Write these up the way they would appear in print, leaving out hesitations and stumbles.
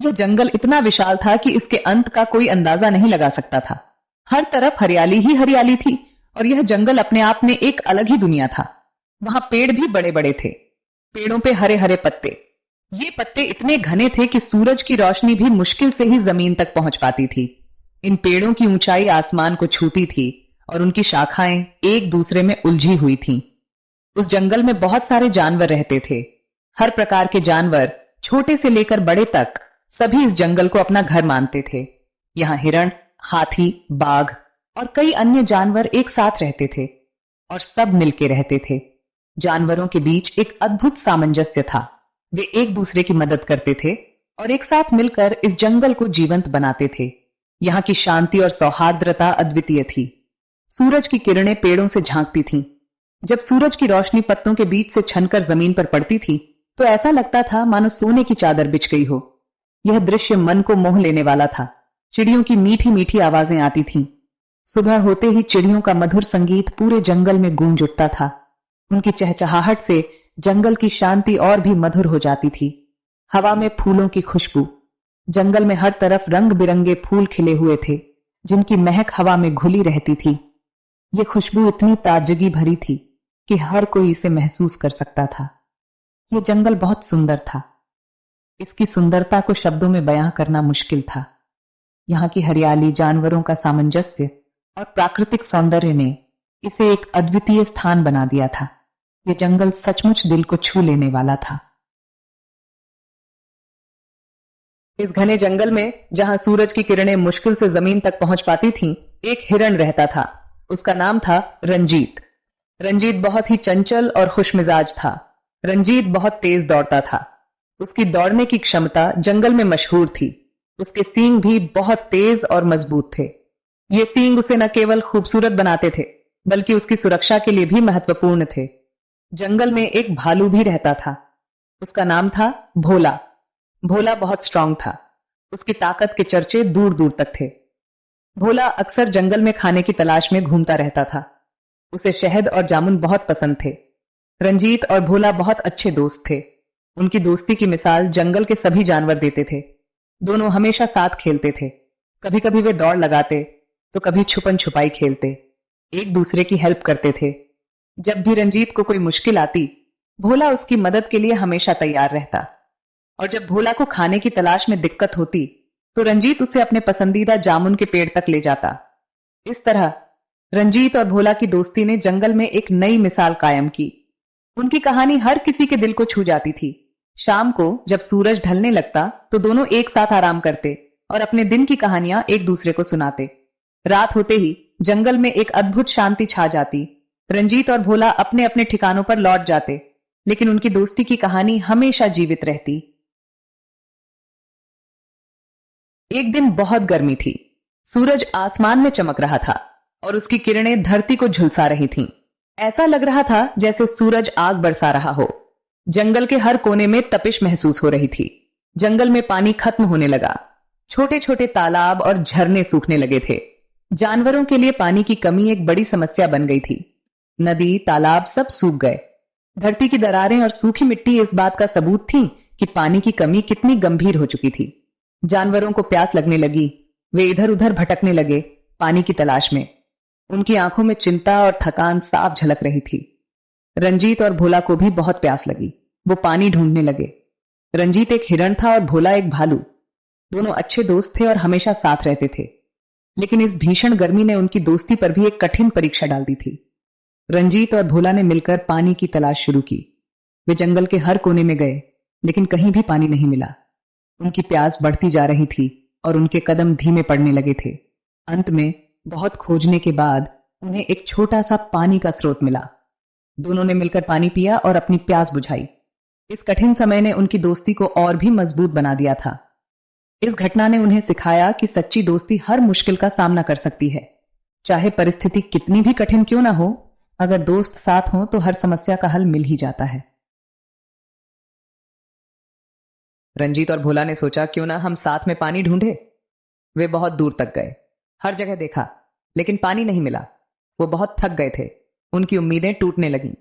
यह जंगल इतना विशाल था कि इसके अंत का कोई अंदाजा नहीं लगा सकता था। हर तरफ हरियाली ही हरियाली थी और यह जंगल अपने आप में एक अलग ही दुनिया था। वहां पेड़ भी बड़े बड़े थे, पेड़ों पे हरे हरे पत्ते। ये पत्ते इतने घने थे कि सूरज की रोशनी भी मुश्किल से ही जमीन तक पहुंच पाती थी। इन पेड़ों की ऊंचाई आसमान को छूती थी और उनकी शाखाएं एक दूसरे में उलझी हुई थीं। उस जंगल में बहुत सारे जानवर रहते थे। हर प्रकार के जानवर, छोटे से लेकर बड़े तक, सभी इस जंगल को अपना घर मानते थे। यहाँ हिरण, हाथी, बाघ और कई अन्य जानवर एक साथ रहते थे और सब मिलके रहते थे। जानवरों के बीच एक अद्भुत सामंजस्य था। वे एक दूसरे की मदद करते थे और एक साथ मिलकर इस जंगल को जीवंत बनाते थे। यहाँ की शांति और सौहार्द्रता अद्वितीय थी। सूरज की किरणें पेड़ों से झांकती थीं। जब सूरज की रोशनी पत्तों के बीच से छनकर जमीन पर पड़ती थी तो ऐसा लगता था मानो सोने की चादर बिछ गई हो। यह दृश्य मन को मोह लेने वाला था। चिड़ियों की मीठी मीठी आवाजें आती थीं। सुबह होते ही चिड़ियों का मधुर संगीत पूरे जंगल में गूंज उठता था। उनकी चहचहाहट से जंगल की शांति और भी मधुर हो जाती थी। हवा में फूलों की खुशबू। जंगल में हर तरफ रंग बिरंगे फूल खिले हुए थे, जिनकी महक हवा में घुली रहती थी। ये खुशबू इतनी ताजगी भरी थी कि हर कोई इसे महसूस कर सकता था। यह जंगल बहुत सुंदर था। इसकी सुंदरता को शब्दों में बयां करना मुश्किल था। यहाँ की हरियाली, जानवरों का सामंजस्य और प्राकृतिक सौंदर्य ने इसे एक अद्वितीय स्थान बना दिया था। यह जंगल सचमुच दिल को छू लेने वाला था। इस घने जंगल में, जहां सूरज की किरणें मुश्किल से जमीन तक पहुंच पाती थीं, एक हिरण रहता था। उसका नाम था रंजीत। रंजीत बहुत ही चंचल और खुशमिजाज था। रंजीत बहुत तेज दौड़ता था। उसकी दौड़ने की क्षमता जंगल में मशहूर थी। उसके सींग भी बहुत तेज और मजबूत थे। ये सींग उसे न केवल खूबसूरत बनाते थे, बल्कि उसकी सुरक्षा के लिए भी महत्वपूर्ण थे। जंगल में एक भालू भी रहता था। उसका नाम था भोला। भोला बहुत स्ट्रांग था। उसकी ताकत के चर्चे दूर दूर तक थे। भोला अक्सर जंगल में खाने की तलाश में घूमता रहता था। उसे शहद और जामुन बहुत पसंद थे। रंजीत और भोला बहुत अच्छे दोस्त थे। उनकी दोस्ती की मिसाल जंगल के सभी जानवर देते थे। दोनों हमेशा साथ खेलते थे। कभी कभी वे दौड़ लगाते तो कभी छुपन छुपाई खेलते। एक दूसरे की हेल्प करते थे। जब भी रंजीत को कोई मुश्किल आती, भोला उसकी मदद के लिए हमेशा तैयार रहता। और जब भोला को खाने की तलाश में दिक्कत होती तो रंजीत उसे अपने पसंदीदा जामुन के पेड़ तक ले जाता। इस तरह रंजीत और भोला की दोस्ती ने जंगल में एक नई मिसाल कायम की। उनकी कहानी हर किसी के दिल को छू जाती थी। शाम को जब सूरज ढलने लगता तो दोनों एक साथ आराम करते और अपने दिन की कहानियां एक दूसरे को सुनाते। रात होते ही जंगल में एक अद्भुत शांति छा जाती। रंजीत और भोला अपने अपने ठिकानों पर लौट जाते, लेकिन उनकी दोस्ती की कहानी हमेशा जीवित रहती। एक दिन बहुत गर्मी थी। सूरज आसमान में चमक रहा था और उसकी किरणें धरती को झुलसा रही थीं। ऐसा लग रहा था जैसे सूरज आग बरसा रहा हो। जंगल के हर कोने में तपिश महसूस हो रही थी। जंगल में पानी खत्म होने लगा। छोटे छोटे तालाब और झरने सूखने लगे थे। जानवरों के लिए पानी की कमी एक बड़ी समस्या बन गई थी। नदी, तालाब सब सूख गए। धरती की दरारें और सूखी मिट्टी इस बात का सबूत थी कि पानी की कमी कितनी गंभीर हो चुकी थी। जानवरों को प्यास लगने लगी। वे इधर उधर भटकने लगे, पानी की तलाश में। उनकी आंखों में चिंता और थकान साफ झलक रही थी। रंजीत और भोला को भी बहुत प्यास लगी। वो पानी ढूंढने लगे। रंजीत एक हिरण था और भोला एक भालू। दोनों अच्छे दोस्त थे और हमेशा साथ रहते थे। लेकिन इस भीषण गर्मी ने उनकी दोस्ती पर भी एक कठिन परीक्षा डाल दी थी। रंजीत और भोला ने मिलकर पानी की तलाश शुरू की। वे जंगल के हर कोने में गए, लेकिन कहीं भी पानी नहीं मिला। उनकी प्यास बढ़ती जा रही थी और उनके कदम धीमे पड़ने लगे थे। अंत में बहुत खोजने के बाद उन्हें एक छोटा सा पानी का स्रोत मिला। दोनों ने मिलकर पानी पिया और अपनी प्यास बुझाई। इस कठिन समय ने उनकी दोस्ती को और भी मजबूत बना दिया था। इस घटना ने उन्हें सिखाया कि सच्ची दोस्ती हर मुश्किल का सामना कर सकती है। चाहे परिस्थिति कितनी भी कठिन क्यों ना हो, अगर दोस्त साथ हो तो हर समस्या का हल मिल ही जाता है। रंजीत और भोला ने सोचा, क्यों ना हम साथ में पानी ढूंढे। वे बहुत दूर तक गए। हर जगह देखा, लेकिन पानी नहीं मिला। वो बहुत थक गए थे। उनकी उम्मीदें टूटने लगीं।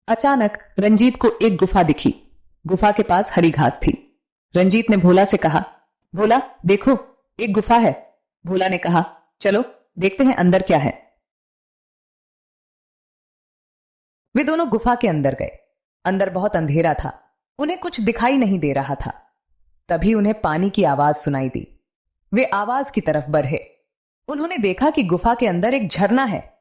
अचानक रंजीत को एक गुफा दिखी। गुफा के पास हरी घास थी। रंजीत ने भोला से कहा, भोला देखो, एक गुफा है। भोला ने कहा, चलो देखते हैं अंदर क्या है। वे दोनों गुफा के अंदर गए। अंदर बहुत अंधेरा था, उन्हें कुछ दिखाई नहीं दे रहा था। तभी उन्हें पानी की आवाज सुनाई दी। वे आवाज की तरफ बढ़े। उन्होंने देखा कि गुफा के अंदर एक झरना है।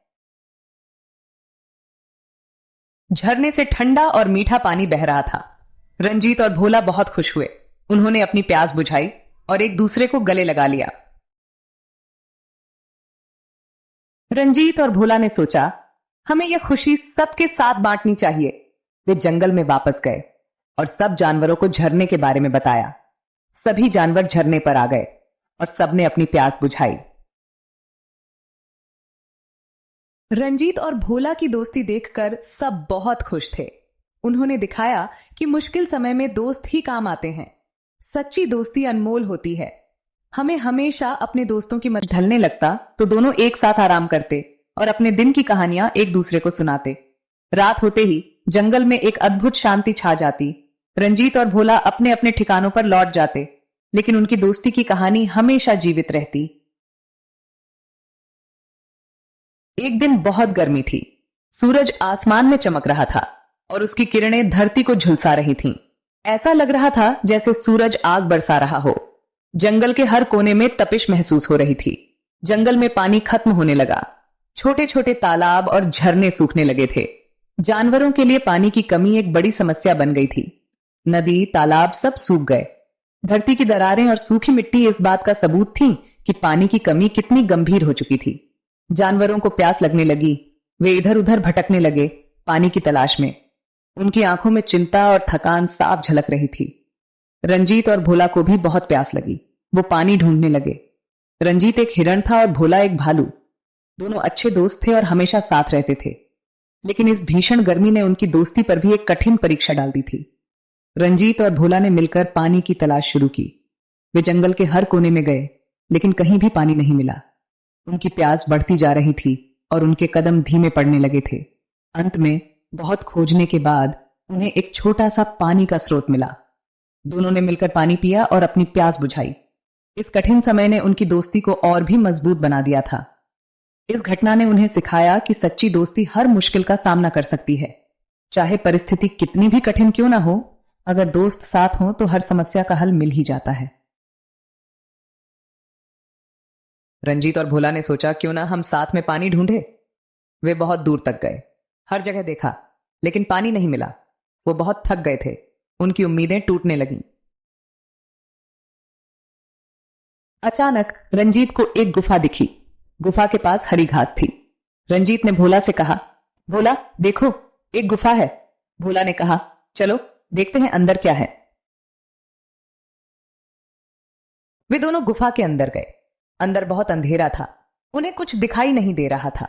झरने से ठंडा और मीठा पानी बह रहा था। रंजीत और भोला बहुत खुश हुए। उन्होंने अपनी प्यास बुझाई और एक दूसरे को गले लगा लिया। रंजीत और भोला ने सोचा, हमें यह खुशी सबके साथ बांटनी चाहिए। वे जंगल में वापस गए और सब जानवरों को झरने के बारे में बताया। सभी जानवर झरने पर आ गए और सबने अपनी प्यास बुझाई। रंजीत और भोला की दोस्ती देखकर सब बहुत खुश थे। उन्होंने दिखाया कि मुश्किल समय में दोस्त ही काम आते हैं। सच्ची दोस्ती अनमोल होती है। हमें हमेशा अपने दोस्तों की मदद ढलने लगता तो दोनों एक साथ आराम करते और अपने दिन की कहानियां एक दूसरे को सुनाते। रात होते ही जंगल में एक अद्भुत शांति छा जाती। रंजीत और भोला अपने अपने ठिकानों पर लौट जाते, लेकिन उनकी दोस्ती की कहानी हमेशा जीवित रहती। एक दिन बहुत गर्मी थी। सूरज आसमान में चमक रहा था और उसकी किरणें धरती को झुलसा रही थीं। ऐसा लग रहा था जैसे सूरज आग बरसा रहा हो। जंगल के हर कोने में तपिश महसूस हो रही थी। जंगल में पानी खत्म होने लगा। छोटे छोटे तालाब और झरने सूखने लगे थे। जानवरों के लिए पानी की कमी एक बड़ी समस्या बन गई थी। नदी, तालाब सब सूख गए। धरती की दरारें और सूखी मिट्टी इस बात का सबूत थी कि पानी की कमी कितनी गंभीर हो चुकी थी। जानवरों को प्यास लगने लगी। वे इधर उधर भटकने लगे, पानी की तलाश में। उनकी आंखों में चिंता और थकान साफ झलक रही थी। रंजीत और भोला को भी बहुत प्यास लगी। वो पानी ढूंढने लगे। रंजीत एक हिरण था और भोला एक भालू। दोनों अच्छे दोस्त थे और हमेशा साथ रहते थे। लेकिन इस भीषण गर्मी ने उनकी दोस्ती पर भी एक कठिन परीक्षा डाल दी थी। रंजीत और भोला ने मिलकर पानी की तलाश शुरू की। वे जंगल के हर कोने में गए, लेकिन कहीं भी पानी नहीं मिला। उनकी प्यास बढ़ती जा रही थी और उनके कदम धीमे पड़ने लगे थे। अंत में बहुत खोजने के बाद उन्हें एक छोटा सा पानी का स्रोत मिला। दोनों ने मिलकर पानी पिया और अपनी प्यास बुझाई। इस कठिन समय ने उनकी दोस्ती को और भी मजबूत बना दिया था। इस घटना ने उन्हें सिखाया कि सच्ची दोस्ती हर मुश्किल का सामना कर सकती है। चाहे परिस्थिति कितनी भी कठिन क्यों ना हो, अगर दोस्त साथ हो तो हर समस्या का हल मिल ही जाता है। रंजीत और भोला ने सोचा, क्यों ना हम साथ में पानी ढूंढे। वे बहुत दूर तक गए। हर जगह देखा, लेकिन पानी नहीं मिला। वो बहुत थक गए थे। उनकी उम्मीदें टूटने लगीं। अचानक रंजीत को एक गुफा दिखी। गुफा के पास हरी घास थी। रंजीत ने भोला से कहा, भोला देखो, एक गुफा है। भोला ने कहा, चलो देखते हैं अंदर क्या है। वे दोनों गुफा के अंदर गए। अंदर बहुत अंधेरा था, उन्हें कुछ दिखाई नहीं दे रहा था।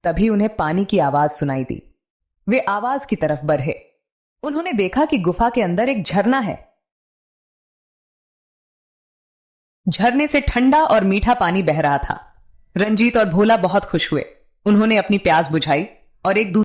तभी उन्हें पानी की आवाज सुनाई दी। वे आवाज की तरफ बढ़े। उन्होंने देखा कि गुफा के अंदर एक झरना है। झरने से ठंडा और मीठा पानी बह रहा था। रंजीत और भोला बहुत खुश हुए। उन्होंने अपनी प्यास बुझाई और एक दूसरे